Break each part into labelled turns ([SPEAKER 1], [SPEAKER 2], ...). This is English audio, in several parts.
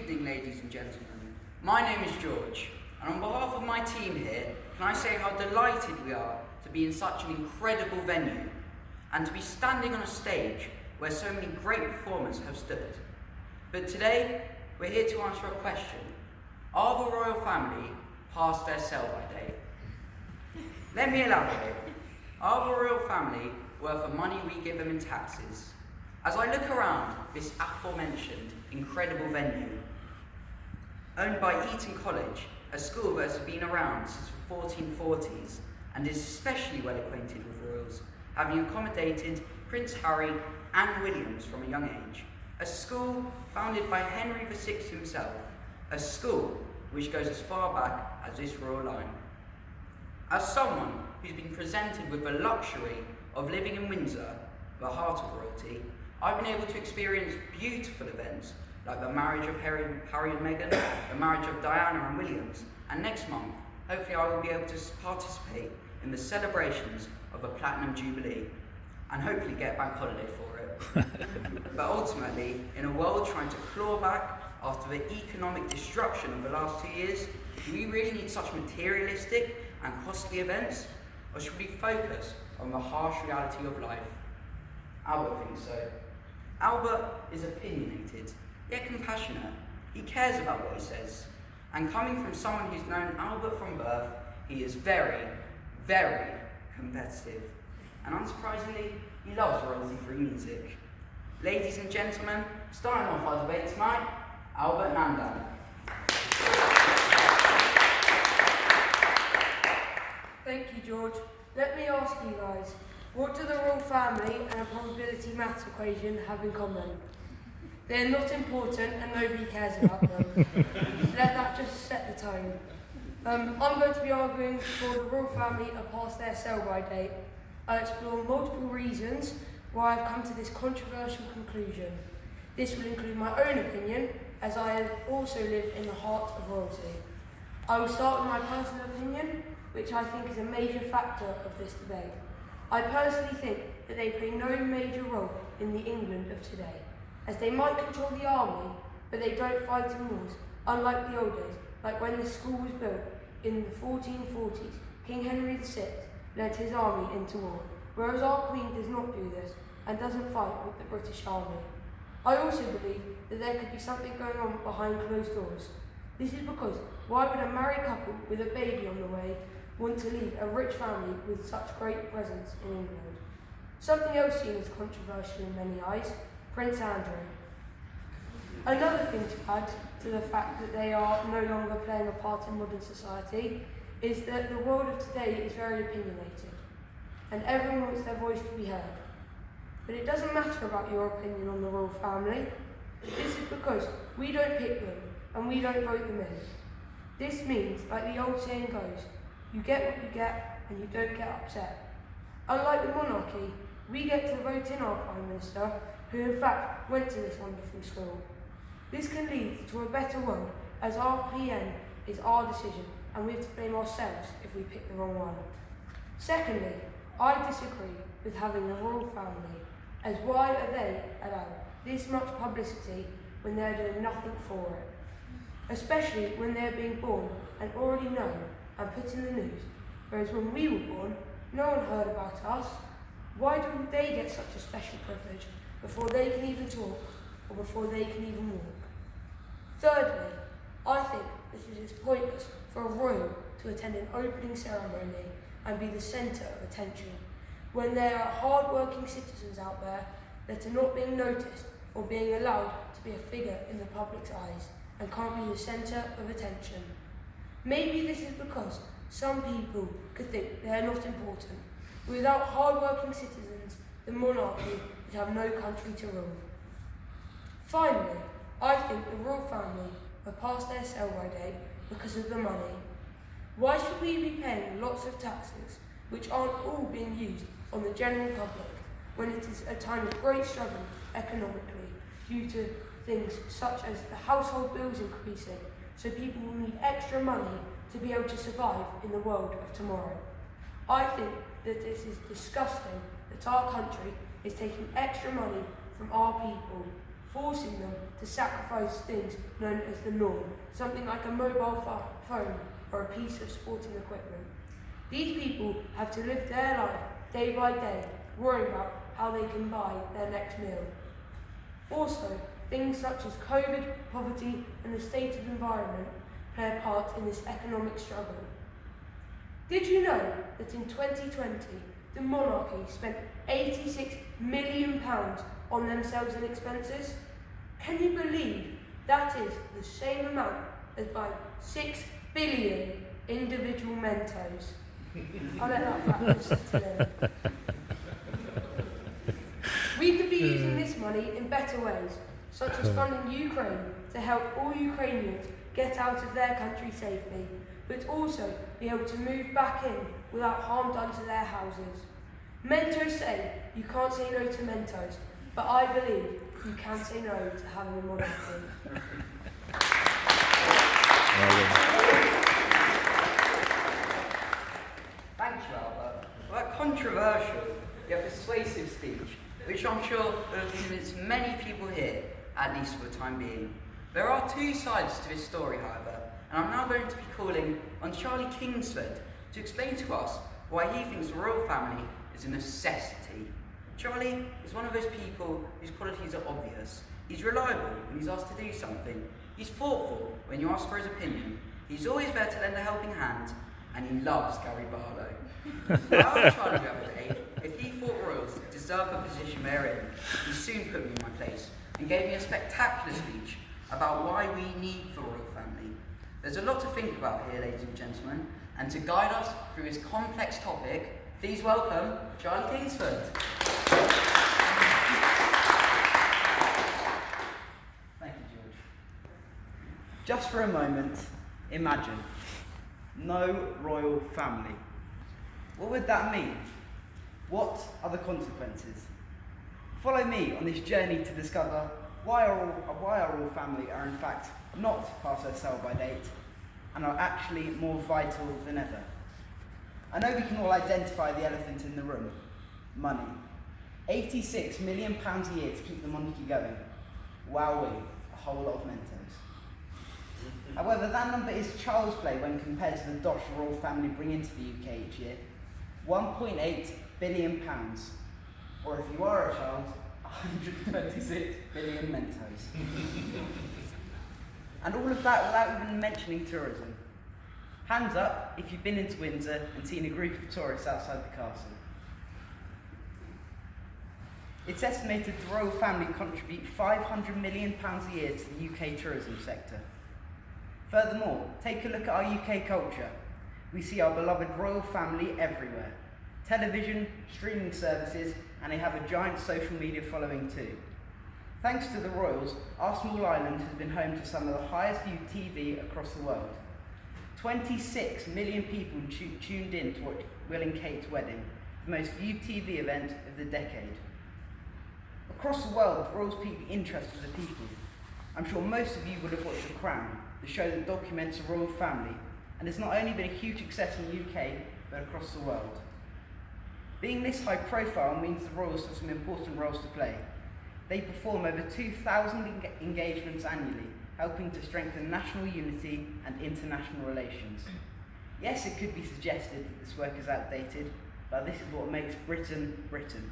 [SPEAKER 1] evening, ladies and gentlemen. My name is George, and on behalf of my team here, can I say how delighted we are to be in such an incredible venue, and to be standing on a stage where so many great performers have stood. But today, we're here to answer a question. Are the royal family past their sell-by date? Let me elaborate. Are the royal family worth the money we give them in taxes? As I look around this aforementioned incredible venue, owned by Eton College, a school that has been around since the 1440s and is especially well acquainted with royals, having accommodated Prince Harry and Williams from a young age, a school founded by Henry VI himself, a school which goes as far back as this royal line. As someone who's been presented with the luxury of living in Windsor, the heart of royalty, I've been able to experience beautiful events like the marriage of Harry and Meghan, the marriage of Diana and Williams, and next month, hopefully I will be able to participate in the celebrations of the Platinum Jubilee, and hopefully get a bank holiday for it. But ultimately, in a world trying to claw back after the economic destruction of the last 2 years, do we really need such materialistic and costly events, or should we focus on the harsh reality of life? Albert thinks so. Albert is opinionated, yet compassionate. He cares about what he says. And coming from someone who's known Albert from birth, he is very, very competitive. And unsurprisingly, he loves royalty-free music. Ladies and gentlemen, starting off our debate tonight, Albert Nandan.
[SPEAKER 2] Thank you, George. Let me ask you guys, what do the royal family and a probability maths equation have in common? They're not important and nobody cares about them. Let that just set the tone. I'm going to be arguing for the royal family are past their sell-by date. I'll explore multiple reasons why I've come to this controversial conclusion. This will include my own opinion, as I have also lived in the heart of royalty. I will start with my personal opinion, which I think is a major factor of this debate. I personally think that they play no major role in the England of today, as they might control the army, but they don't fight in wars, unlike the old days, like when the school was built in the 1440s. King Henry VI led his army into war, whereas our Queen does not do this and doesn't fight with the British Army. I also believe that there could be something going on behind closed doors. This is because why would a married couple with a baby on the way want to leave a rich family with such great presence in England? Something else seen as controversial in many eyes, Prince Andrew. Another thing to add to the fact that they are no longer playing a part in modern society is that the world of today is very opinionated, and everyone wants their voice to be heard. But it doesn't matter about your opinion on the royal family. This is because we don't pick them, and we don't vote them in. This means, like the old saying goes, you get what you get, and you don't get upset. Unlike the monarchy, we get to vote in our Prime Minister, who in fact went to this wonderful school. This can lead to a better world, as our PM is our decision, and we have to blame ourselves if we pick the wrong one. Secondly, I disagree with having a royal family, as why are they allowed this much publicity when they're doing nothing for it? Especially when they're being born and already known and put in the news, whereas when we were born, no one heard about us. Why do they get such a special privilege before they can even talk or before they can even walk? Thirdly, I think that it is pointless for a royal to attend an opening ceremony and be the centre of attention when there are hard-working citizens out there that are not being noticed or being allowed to be a figure in the public's eyes and can't be the centre of attention. Maybe this is because some people could think they are not important. Without hard-working citizens, the monarchy would have no country to rule. Finally, I think the royal family are past their sell-by date because of the money. Why should we be paying lots of taxes, which aren't all being used on the general public, when it is a time of great struggle economically due to things such as the household bills increasing, so people will need extra money to be able to survive in the world of tomorrow? I think that this is disgusting that our country is taking extra money from our people forcing them to sacrifice things known as the norm, something like a mobile phone or a piece of sporting equipment. These people have to live their life day by day, worrying about how they can buy their next meal. Also, things such as COVID, poverty, and the state of environment play a part in this economic struggle. Did you know that in 2020, the monarchy spent £86 million on themselves and expenses? Can you believe that is the same amount as buying 6 billion individual Mentos? I'll let that fact just sit in. We could be using this money in better ways, such as funding Ukraine to help all Ukrainians get out of their country safely, but also be able to move back in without harm done to their houses. Mentos say you can't say no to Mentos, but I believe you can say no to having a monarchy.
[SPEAKER 1] Thank you, Albert, for that controversial yet persuasive speech, which I'm sure will have convinced many people here, at least for the time being. There are two sides to this story, however, and I'm now going to be calling on Charlie Kingsford to explain to us why he thinks the royal family is a necessity. Charlie is one of those people whose qualities are obvious. He's reliable when he's asked to do something. He's thoughtful when you ask for his opinion. He's always there to lend a helping hand, and he loves Gary Barlow. I asked Charlie the other day if he thought royals deserve the position they're in. He soon put me in my place and gave me a spectacular speech about why we need the royal family. There's a lot to think about here, ladies and gentlemen, and to guide us through this complex topic, please welcome Charlie Kingsford.
[SPEAKER 3] Thank you, George. Just for a moment, imagine no royal family. What would that mean? What are the consequences? Follow me on this journey to discover why our royal family are in fact not past their sell-by date and are actually more vital than ever. I know we can all identify the elephant in the room: money. £86 million a year to keep the monarchy going. Wowee, a whole lot of Mentos. However, that number is child's play when compared to the dosh the royal family bring into the UK each year. £1.8 billion. Or if you are a child, 126 billion Mentos. And all of that without even mentioning tourism. Hands up if you've been into Windsor and seen a group of tourists outside the castle. It's estimated the royal family contribute £500 million a year to the UK tourism sector. Furthermore, take a look at our UK culture. We see our beloved royal family everywhere. Television, streaming services, and they have a giant social media following too. Thanks to the royals, our small island has been home to some of the highest viewed TV across the world. 26 million people tuned in to watch Will and Kate's wedding, the most viewed TV event of the decade. Across the world, the royals pique the interest of the people. I'm sure most of you would have watched The Crown, the show that documents the royal family, and it's not only been a huge success in the UK, but across the world. Being this high profile means the royals have some important roles to play. They perform over 2,000 engagements annually, helping to strengthen national unity and international relations. Yes, it could be suggested that this work is outdated, but this is what makes Britain, Britain.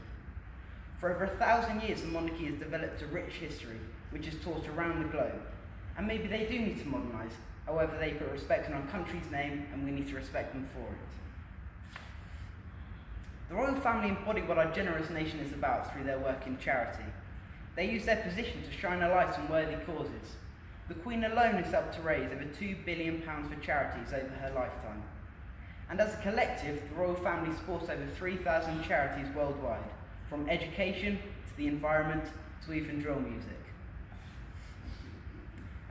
[SPEAKER 3] For over 1,000 years, the monarchy has developed a rich history, which is taught around the globe. And maybe they do need to modernise, however they put respect on our country's name, and we need to respect them for it. The royal family embody what our generous nation is about through their work in charity. They use their position to shine a light on worthy causes. The Queen alone has helped to raise over £2 billion for charities over her lifetime. And as a collective, the royal family supports over 3,000 charities worldwide, from education to the environment to even drill music.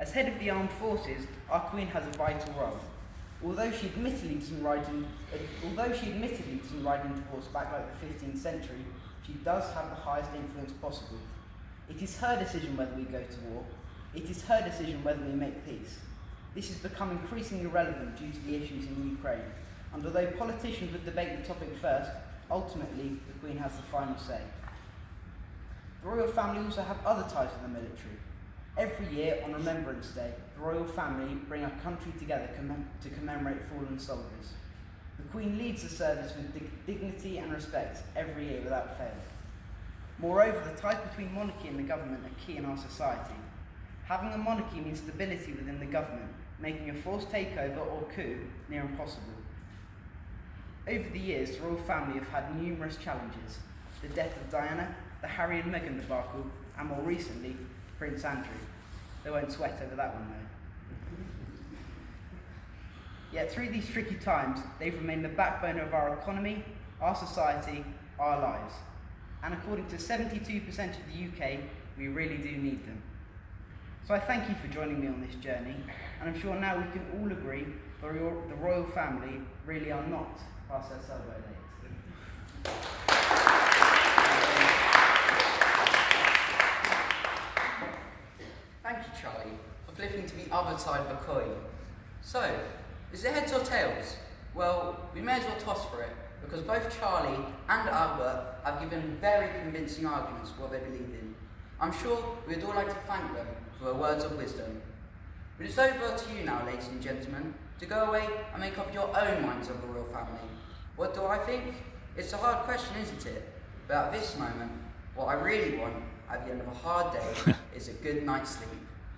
[SPEAKER 3] As head of the armed forces, our Queen has a vital role. Although she admittedly doesn't ride into horseback like the 15th century, she does have the highest influence possible. It is her decision whether we go to war. It is her decision whether we make peace. This has become increasingly relevant due to the issues in Ukraine, and although politicians would debate the topic first, ultimately the Queen has the final say. The royal family also have other ties to the military. Every year on Remembrance Day, the royal family bring our country together to commemorate fallen soldiers. The Queen leads the service with dignity and respect every year without fail. Moreover, the ties between monarchy and the government are key in our society. Having a monarchy means stability within the government, making a forced takeover or coup near impossible. Over the years, the royal family have had numerous challenges: the death of Diana, the Harry and Meghan debacle, and more recently, Prince Andrew. They won't sweat over that one though. Yet through these tricky times, they've remained the backbone of our economy, our society, our lives. And according to 72% of the UK, we really do need them. So I thank you for joining me on this journey, and I'm sure now we can all agree the royal family really are not past their sell-by date.
[SPEAKER 1] Thank you, Charlie, for flipping to the other side of the coin. So, is it heads or tails? Well, we may as well toss for it, because both Charlie and Albert have given very convincing arguments for what they believe in. I'm sure we'd all like to thank them for their words of wisdom. But it's over to you now, ladies and gentlemen, to go away and make up your own minds of the royal family. What do I think? It's a hard question, isn't it? But at this moment, what I really want at the end of a hard day is a good night's sleep.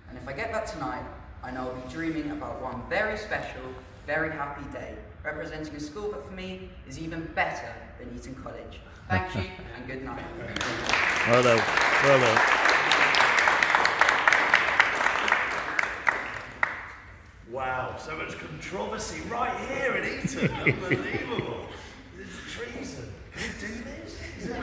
[SPEAKER 1] And if I get that tonight, I know I'll be dreaming about one very special, very happy day, representing a school that for me is even better than Eton College. Thank you and good night.
[SPEAKER 4] Well done. Well done.
[SPEAKER 5] Wow, so much controversy right here at Eton. Unbelievable. This is treason. Can you do this? Is that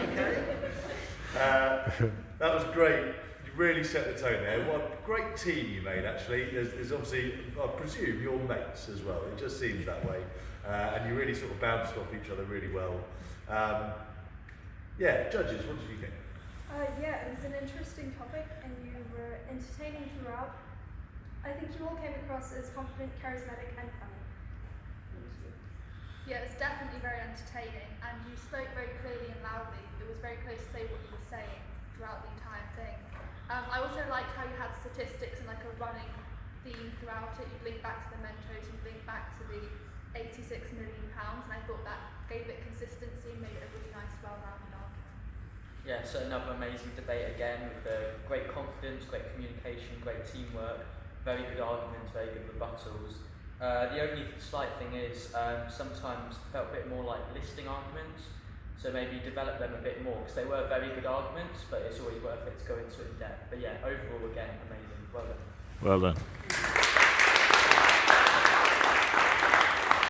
[SPEAKER 5] okay? That was great. You really set the tone there. What a great team you made, actually. Is obviously, I presume, your mates as well. It just seems that way. And you really sort of bounced off each other really well. Yeah, judges, what did you think?
[SPEAKER 6] Yeah, it was an interesting topic and you were entertaining throughout. I think you all came across as confident, charismatic and funny.
[SPEAKER 7] Yeah, it's definitely very entertaining and you spoke very clearly and loudly. It was very clear to say what you were saying throughout the entire thing. I also liked how you had statistics and like a running theme throughout it. You'd link back to the Mentos, you'd link back to the £86 million, and I thought that gave it consistency and made it a really nice, well-rounded argument.
[SPEAKER 8] Yeah, so another amazing debate again with great confidence, great communication, great teamwork, very good arguments, very good rebuttals. The only slight thing is sometimes felt a bit more like listing arguments, so maybe develop them a bit more because they were very good arguments, but it's always worth it to go into it in depth. But yeah, overall again, amazing. Well done.
[SPEAKER 4] Well done.